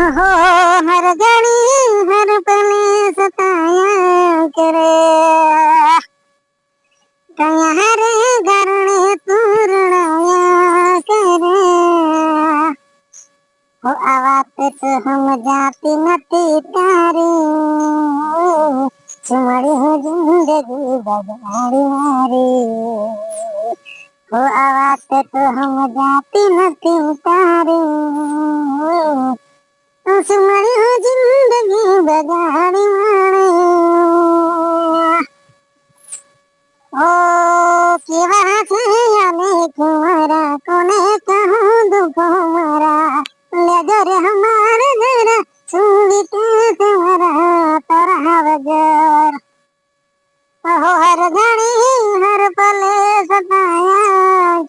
हो हर घड़ी हर पल सताया करे, कया रे गरणे तू रुलाया करे। हो आवाज तो हम जाती नती तारी, सुमड़ी हो जिंदगी बगाड़ी मारी। हो आवाज तो हम जाती नती तारी, सुमड़ी हो जिंदगी बगाड़ी मारी। ओ केवा छे अनेक मारा, कोने कहूँ दुख मारा, ले जो रे हमारे जरा सुनते तुम्हारा तारा वजर। हो हर घड़ी हर पल सताया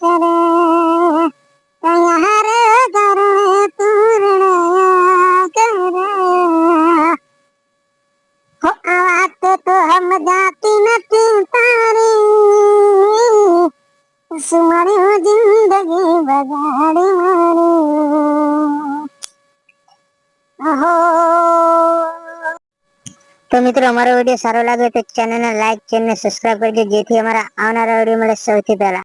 करे, कया रे गरणे तू रुलाया करे। हो आवाज तो हम जाती नती तारी, सुमड़ी हो जिंदगी बगाड़ी मारी। हो तो मित्रों हमारा वीडियो सारो लागे तो चैनल ने लाइक चैनल ने सब्सक्राइब करके जेथी हमारा आवनारा वीडियो મળે સૌથી પહેલા।